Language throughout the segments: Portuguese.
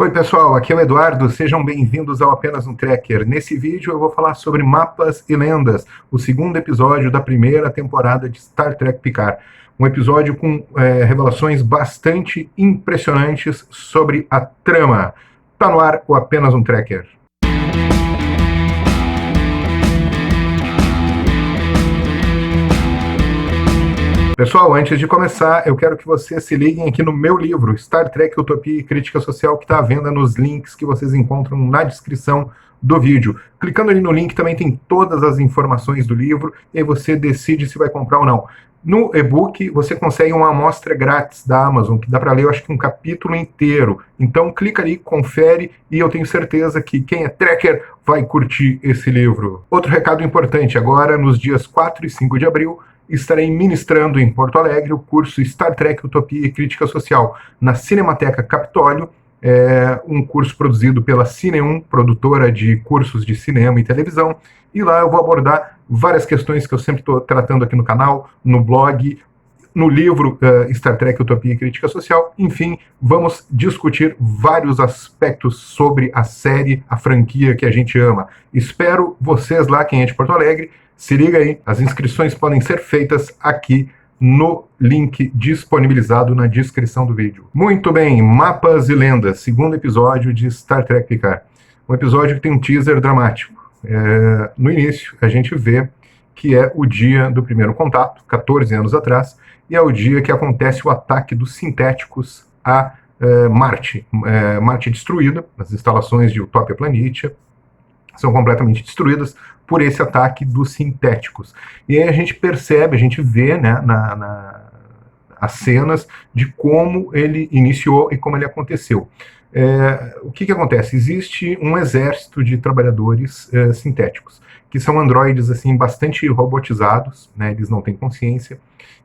Oi pessoal, aqui é o Eduardo, sejam bem-vindos ao Apenas um Trekker. Nesse vídeo eu vou falar sobre Mapas e Lendas, o segundo episódio da primeira temporada de Star Trek Picard. Um episódio com revelações bastante impressionantes sobre a trama. Tá no ar o Apenas um Trekker. Pessoal, antes de começar, eu quero que vocês se liguem aqui no meu livro, Star Trek, Utopia e Crítica Social, que está à venda nos links que vocês encontram na descrição do vídeo. Clicando ali no link também tem todas as informações do livro, e aí você decide se vai comprar ou não. No e-book, você consegue uma amostra grátis da Amazon, que dá para ler, eu acho que um capítulo inteiro. Então, clica ali, confere, e eu tenho certeza que quem é Trekker vai curtir esse livro. Outro recado importante, agora, nos dias 4 e 5 de abril, estarei ministrando em Porto Alegre o curso Star Trek, Utopia e Crítica Social, na Cinemateca Capitólio, um curso produzido pela Cine1, produtora de cursos de cinema e televisão, e lá eu vou abordar várias questões que eu sempre estou tratando aqui no canal, no blog, no livro Star Trek, Utopia e Crítica Social. Enfim, vamos discutir vários aspectos sobre a série, a franquia que a gente ama. Espero vocês lá, quem é de Porto Alegre. Se liga aí, as inscrições podem ser feitas aqui no link disponibilizado na descrição do vídeo. Muito bem, Mapas e Lendas, segundo episódio de Star Trek Picard. Um episódio que tem um teaser dramático. No início, a gente vê que é o dia do primeiro contato, 14 anos atrás, e é o dia que acontece o ataque dos sintéticos a Marte. Marte destruída, as instalações de Utopia Planitia são completamente destruídas por esse ataque dos sintéticos. E aí a gente percebe, a gente vê, né, as cenas de como ele iniciou e como ele aconteceu. O que acontece? Existe um exército de trabalhadores sintéticos, que são androides assim, bastante robotizados, né, eles não têm consciência,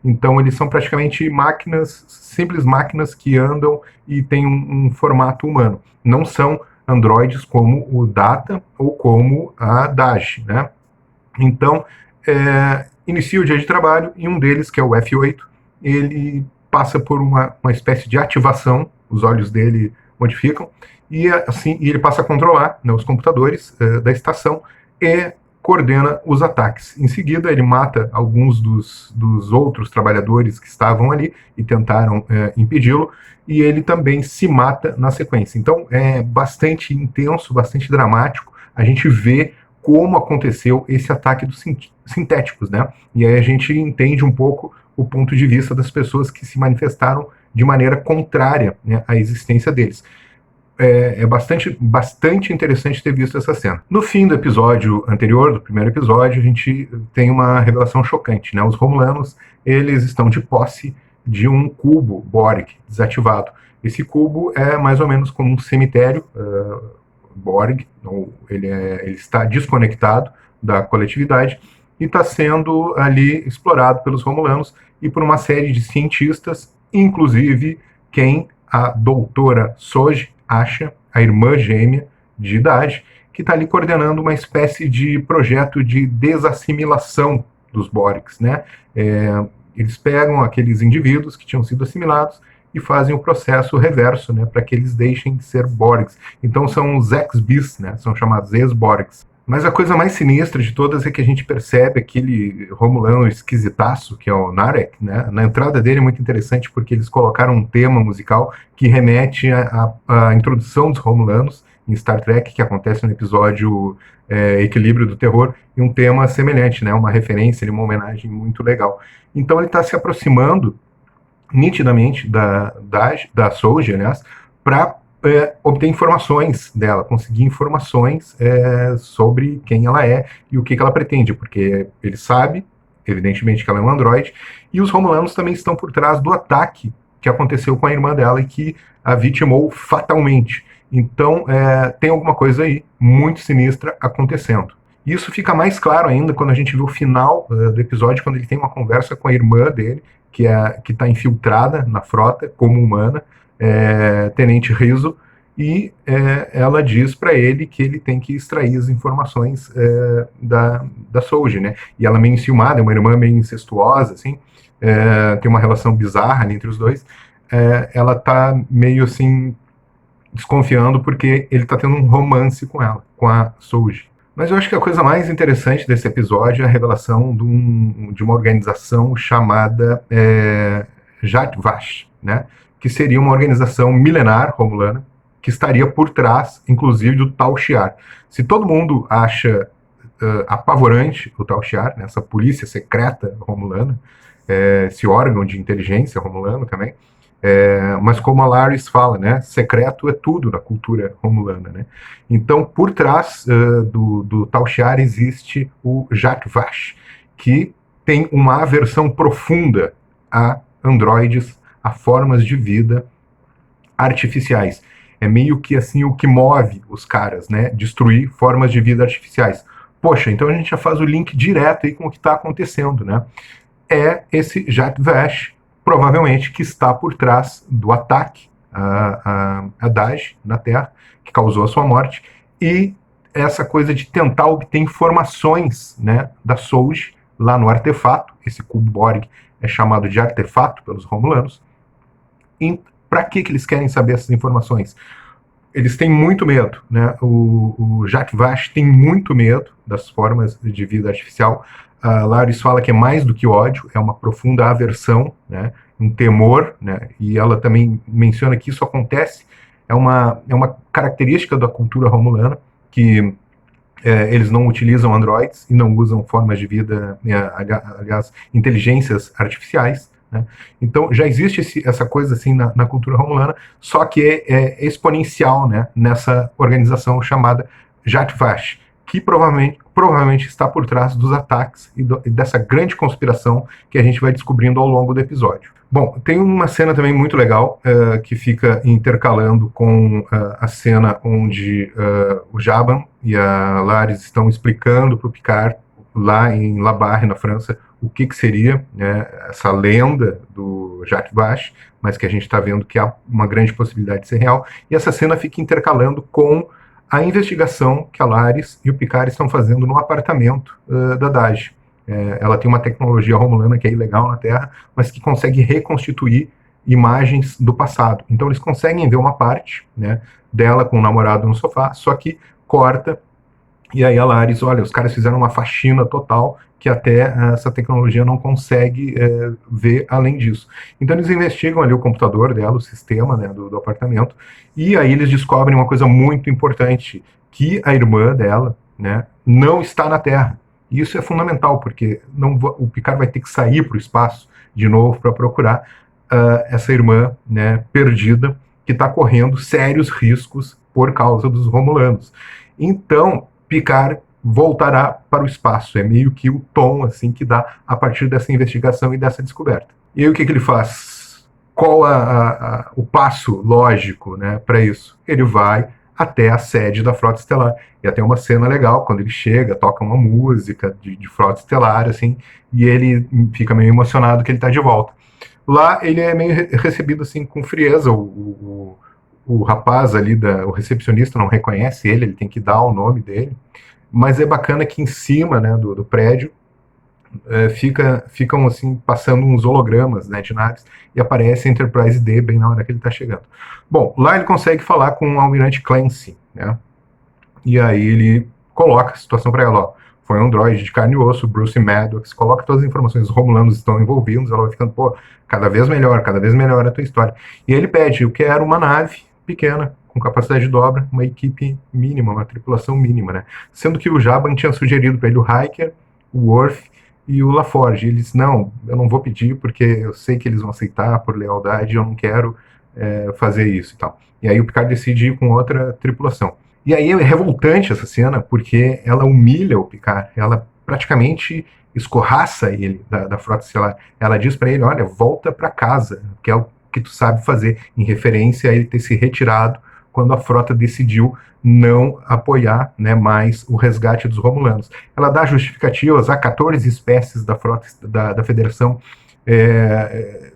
então eles são praticamente máquinas, simples máquinas que andam e têm um formato humano. Não são androides como o Data ou como a Daj, né? Então, inicia o dia de trabalho e um deles, que é o F8, ele passa por uma espécie de ativação, os olhos dele modificam, e assim ele passa a controlar, né, os computadores da estação e coordena os ataques. Em seguida, ele mata alguns dos outros trabalhadores que estavam ali e tentaram impedi-lo, e ele também se mata na sequência. Então, é bastante intenso, bastante dramático. A gente vê como aconteceu esse ataque dos sintéticos, né? E aí a gente entende um pouco o ponto de vista das pessoas que se manifestaram de maneira contrária, né, à existência deles. É bastante interessante ter visto essa cena. No fim do episódio anterior, do primeiro episódio, a gente tem uma revelação chocante, né? Os Romulanos, eles estão de posse de um cubo Borg desativado. Esse cubo é mais ou menos como um cemitério Borg, ele está desconectado da coletividade e está sendo ali explorado pelos Romulanos e por uma série de cientistas, inclusive quem a doutora Soji acha, a irmã gêmea de idade, que está ali coordenando uma espécie de projeto de desassimilação dos Borgs, né? Eles pegam aqueles indivíduos que tinham sido assimilados e fazem o processo reverso, né, para que eles deixem de ser Borgs. Então são os ex-bis, né, são chamados ex-Borgs. Mas a coisa mais sinistra de todas é que a gente percebe aquele Romulano esquisitaço, que é o Narek, né? Na entrada dele é muito interessante porque eles colocaram um tema musical que remete à introdução dos Romulanos em Star Trek, que acontece no episódio Equilíbrio do Terror, e um tema semelhante, né? Uma referência, uma homenagem muito legal. Então ele está se aproximando nitidamente da Soji, aliás, para obter informações dela, conseguir informações sobre quem ela é e o que ela pretende, porque ele sabe, evidentemente, que ela é um androide, e os Romulanos também estão por trás do ataque que aconteceu com a irmã dela e que a vitimou fatalmente. Então, tem alguma coisa aí muito sinistra acontecendo. Isso fica mais claro ainda quando a gente vê o final do episódio, quando ele tem uma conversa com a irmã dele, que está infiltrada na frota como humana, Tenente Rizzo, e ela diz para ele que ele tem que extrair as informações da Soji, né? E ela é meio enciumada, é uma irmã meio incestuosa, assim, tem uma relação bizarra ali entre os dois. Ela tá meio assim desconfiando porque ele está tendo um romance com ela, com a Souji. Mas eu acho que a coisa mais interessante desse episódio é a revelação de uma organização chamada Zhat Vash, né? Que seria uma organização milenar romulana que estaria por trás, inclusive, do Tal Shiar. Se todo mundo acha apavorante o Tal Shiar, né, essa polícia secreta romulana, esse órgão de inteligência romulano também, mas como a Laris fala, né, secreto é tudo na cultura romulana, né? Então, por trás do Tal Shiar existe o Zhat Vash, que tem uma aversão profunda a androides, a formas de vida artificiais. É meio que assim o que move os caras, né? Destruir formas de vida artificiais. Poxa, então a gente já faz o link direto aí com o que está acontecendo, né? É esse Zhat Vash, provavelmente, que está por trás do ataque a Dahj na Terra, que causou a sua morte, e essa coisa de tentar obter informações, né, da Souji lá no artefato. Esse cubo Borg é chamado de artefato pelos romulanos. Para que eles querem saber essas informações? Eles têm muito medo, né? O Zhat Vash tem muito medo das formas de vida artificial. A Laris fala que é mais do que ódio, é uma profunda aversão, né? Um temor, né? E ela também menciona que isso acontece, é uma característica da cultura romulana, que eles não utilizam androids e não usam formas de vida, aliás, inteligências artificiais, né? Então já existe essa coisa assim na cultura romulana, só que é exponencial, né, nessa organização chamada Zhat Vash, que provavelmente está por trás dos ataques e dessa grande conspiração que a gente vai descobrindo ao longo do episódio. Bom, tem uma cena também muito legal que fica intercalando com a cena onde o Jaban e a Laris estão explicando para o Picard, lá em La Barre, na França, o que seria, né, essa lenda do Zhat Vash, mas que a gente está vendo que há uma grande possibilidade de ser real. E essa cena fica intercalando com a investigação que a Laris e o Picard estão fazendo no apartamento da Dahj. Ela tem uma tecnologia romulana que é ilegal na Terra, mas que consegue reconstituir imagens do passado. Então eles conseguem ver uma parte, né, dela com o namorado no sofá, só que corta, e aí a Laris, olha, os caras fizeram uma faxina total que até essa tecnologia não consegue ver além disso. Então eles investigam ali o computador dela, o sistema, né, do apartamento, e aí eles descobrem uma coisa muito importante, que a irmã dela, né, não está na Terra. E isso é fundamental, porque o Picard vai ter que sair para o espaço de novo para procurar essa irmã, né, perdida, que está correndo sérios riscos por causa dos romulanos. Então, Picard voltará para o espaço. É meio que o tom assim que dá a partir dessa investigação e dessa descoberta. E aí o que ele faz? Qual o passo lógico, né, para isso? Ele vai até a sede da Frota Estelar. E até uma cena legal, quando ele chega, toca uma música de Frota Estelar, assim, e ele fica meio emocionado que ele está de volta. Lá ele é meio recebido assim com frieza. O rapaz ali, o recepcionista, não reconhece ele tem que dar o nome dele. Mas é bacana que em cima, né, do prédio ficam assim passando uns hologramas, né, de naves, e aparece a Enterprise D bem na hora que ele está chegando. Bom, lá ele consegue falar com o Almirante Clancy, né, e aí ele coloca a situação para ela, ó, foi um androide de carne e osso, Bruce Maddox, coloca todas as informações, os romulanos estão envolvidos, ela vai ficando, pô, cada vez melhor a tua história. E aí ele pede, eu quero uma nave pequena, com capacidade de dobra, uma equipe mínima, uma tripulação mínima, né? Sendo que o Jaban tinha sugerido para ele o Riker, o Worf e o LaForge. Eles, não, eu não vou pedir porque eu sei que eles vão aceitar por lealdade, eu não quero fazer isso e tal. E aí o Picard decide ir com outra tripulação. E aí é revoltante essa cena, porque ela humilha o Picard, ela praticamente escorraça ele da Frota Estelar. Ela diz para ele, olha, volta para casa, que é o que tu sabe fazer, em referência a ele ter se retirado quando a frota decidiu não apoiar, né, mais o resgate dos romulanos. Ela dá justificativas a 14 espécies da frota da Federação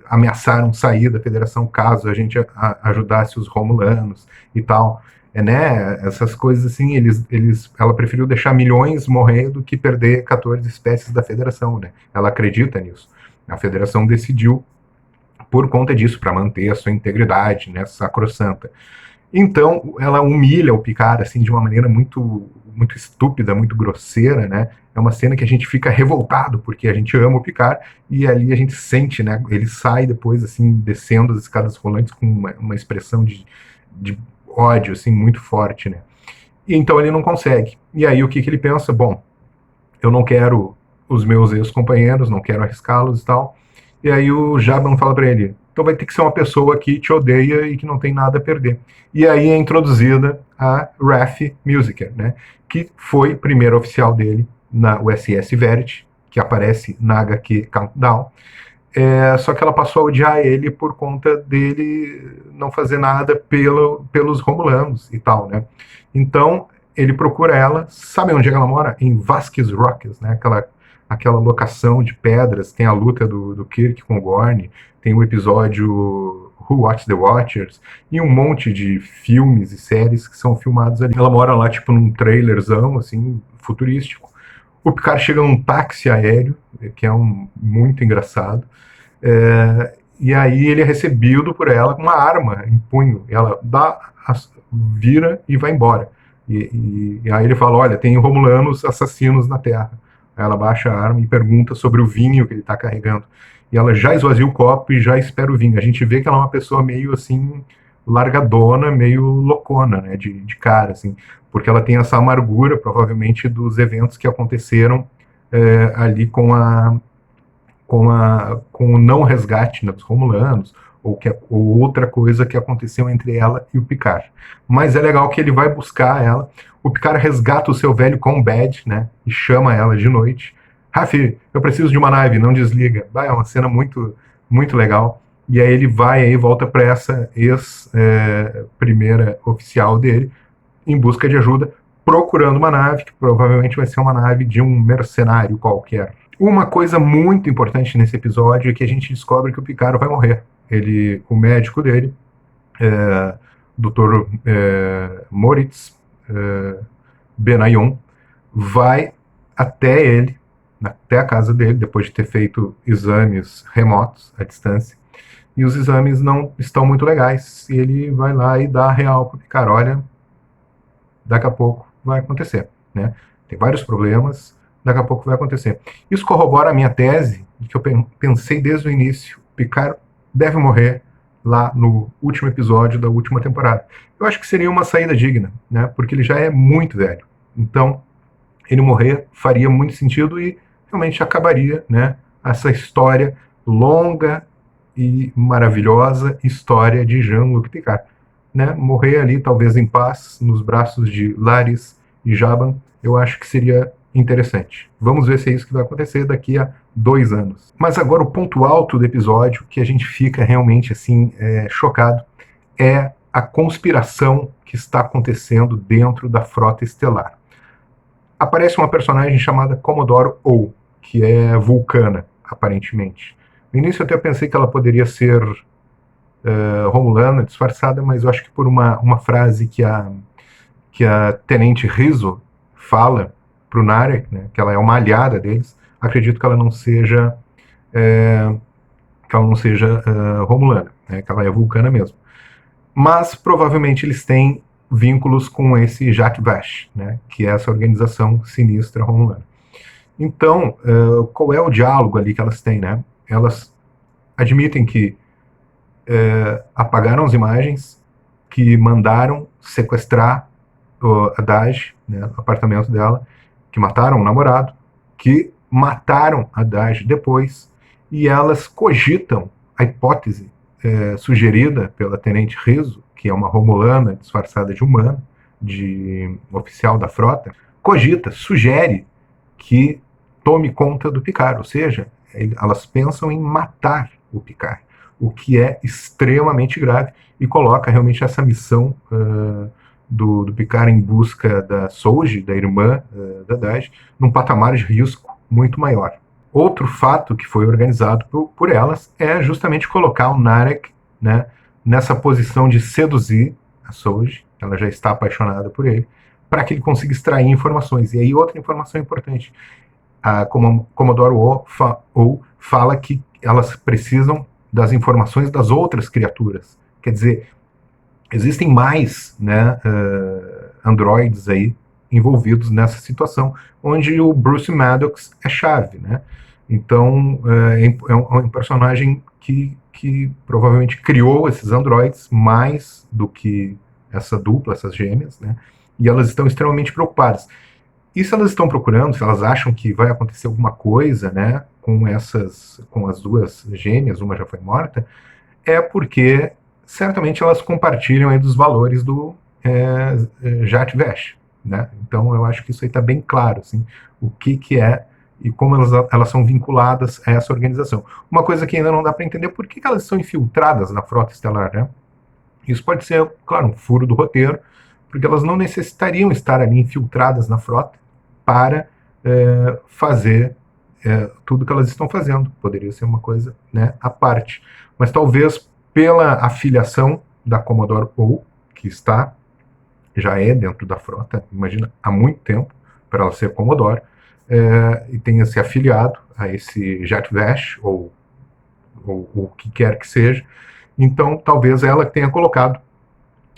ameaçaram sair da Federação caso a gente ajudasse os romulanos e tal. Né, essas coisas assim, ela preferiu deixar milhões morrer do que perder 14 espécies da Federação, né? Ela acredita nisso. A Federação decidiu por conta disso, para manter a sua integridade, né, sacrossanta. Então, ela humilha o Picard, assim, de uma maneira muito, muito estúpida, muito grosseira, né? É uma cena que a gente fica revoltado, porque a gente ama o Picard, e ali a gente sente, né? Ele sai depois, assim, descendo as escadas rolantes com uma expressão de ódio, assim, muito forte, né? E então ele não consegue. E aí o que ele pensa? Bom, eu não quero os meus ex-companheiros, não quero arriscá-los e tal. E aí o Jaban fala para ele, então vai ter que ser uma pessoa que te odeia e que não tem nada a perder. E aí é introduzida a Raf Musiker, né, que foi primeiro oficial dele na USS Verity, que aparece na HQ Countdown. Só que ela passou a odiar ele por conta dele não fazer nada pelos Romulanos e tal, né? Então ele procura ela, sabe onde é que ela mora? Em Vasquez Rocks, né? Aquela locação de pedras, tem a luta do Kirk com o Gorn, tem o episódio Who Watched the Watchers, e um monte de filmes e séries que são filmados ali. Ela mora lá, tipo, num trailerzão, assim, futurístico. O Picard chega num táxi aéreo, que é muito engraçado, e aí ele é recebido por ela com uma arma em punho. E ela vira e vai embora. E aí ele fala, olha, tem romulanos assassinos na Terra. Aí ela baixa a arma e pergunta sobre o vinho que ele está carregando. E ela já esvazia o copo e já espera o vinho. A gente vê que ela é uma pessoa meio assim, largadona, meio loucona, né, de cara, assim, porque ela tem essa amargura, provavelmente, dos eventos que aconteceram ali com o não resgate, né, dos Romulanos, ou outra coisa que aconteceu entre ela e o Picard. Mas é legal que ele vai buscar ela, o Picard resgata o seu velho Combad, né, e chama ela de noite. Rafi, eu preciso de uma nave, não desliga. É uma cena muito, muito legal. E aí ele vai aí volta para essa ex-primeira oficial dele, em busca de ajuda, procurando uma nave, que provavelmente vai ser uma nave de um mercenário qualquer. Uma coisa muito importante nesse episódio é que a gente descobre que o Picard vai morrer. O médico dele, Dr. Moritz Benayon, vai até a casa dele, depois de ter feito exames remotos, à distância, e os exames não estão muito legais, e ele vai lá e dá a real para o Picard, olha, daqui a pouco vai acontecer, né? Tem vários problemas, daqui a pouco vai acontecer. Isso corrobora a minha tese, de que eu pensei desde o início, Picard deve morrer lá no último episódio da última temporada. Eu acho que seria uma saída digna, né? Porque ele já é muito velho. Então, ele morrer faria muito sentido e realmente acabaria, né, essa história longa e maravilhosa história de Jean-Luc Picard. Né, morrer ali, talvez em paz, nos braços de Laris e Jaban, eu acho que seria interessante. Vamos ver se é isso que vai acontecer daqui a 2 anos. Mas agora o ponto alto do episódio, que a gente fica realmente assim chocado, é a conspiração que está acontecendo dentro da Frota Estelar. Aparece uma personagem chamada Commodore O, que é vulcana, aparentemente. No início eu até pensei que ela poderia ser romulana, disfarçada, mas eu acho que por uma frase que a Tenente Rizzo fala para o Narek, né, que ela é uma aliada deles, acredito que ela não seja romulana, né, que ela é vulcana mesmo. Mas provavelmente eles têm vínculos com esse Jacques Vache, né, que é essa organização sinistra romulana. Então, qual é o diálogo ali que elas têm, né? Elas admitem que apagaram as imagens, que mandaram sequestrar a Daj, né, o apartamento dela, que mataram o namorado, que mataram a Daj depois, e elas cogitam a hipótese sugerida pela Tenente Rizzo, que é uma romulana disfarçada de humana, de oficial da frota, sugere que tome conta do Picard, ou seja, elas pensam em matar o Picard, o que é extremamente grave e coloca realmente essa missão do Picard em busca da Soji, da irmã da Daj, num patamar de risco muito maior. Outro fato que foi organizado por elas é justamente colocar o Narek, né, nessa posição de seduzir a Soji, ela já está apaixonada por ele, para que ele consiga extrair informações. E aí outra informação importante, a Commodore O fala que elas precisam das informações das outras criaturas. Quer dizer, existem mais, né, androides aí envolvidos nessa situação, onde o Bruce Maddox é chave, né? Então, é um personagem que provavelmente criou esses androides mais do que essa dupla, essas gêmeas, né? E elas estão extremamente preocupadas. E se elas estão procurando, se elas acham que vai acontecer alguma coisa, né, com as duas gêmeas, uma já foi morta, é porque certamente elas compartilham aí dos valores do Jat Vesh, né? Então eu acho que isso aí está bem claro, assim, o que é e como elas são vinculadas a essa organização. Uma coisa que ainda não dá para entender é por que elas são infiltradas na frota estelar, né? Isso pode ser, claro, um furo do roteiro, porque elas não necessitariam estar ali infiltradas na frota para fazer tudo que elas estão fazendo. Poderia ser uma coisa, né, à parte. Mas talvez pela afiliação da Commodore POL, que já é dentro da frota, imagina, há muito tempo, para ela ser Commodore, e tenha se afiliado a esse JetVash, ou o que quer que seja. Então, talvez ela tenha colocado,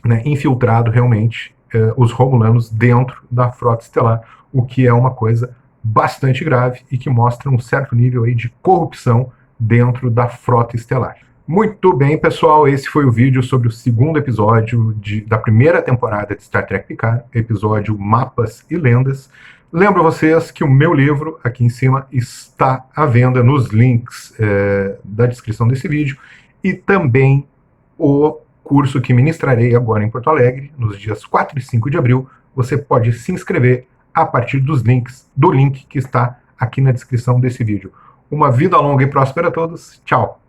né, infiltrado realmente os romulanos dentro da frota estelar, o que é uma coisa bastante grave e que mostra um certo nível aí de corrupção dentro da frota estelar. Muito bem, pessoal, esse foi o vídeo sobre o segundo episódio da primeira temporada de Star Trek Picard, episódio Mapas e Lendas. Lembro vocês que o meu livro, aqui em cima, está à venda nos links da descrição desse vídeo, e também o curso que ministrarei agora em Porto Alegre, nos dias 4 e 5 de abril. Você pode se inscrever a partir dos links, do link que está aqui na descrição desse vídeo. Uma vida longa e próspera a todos. Tchau!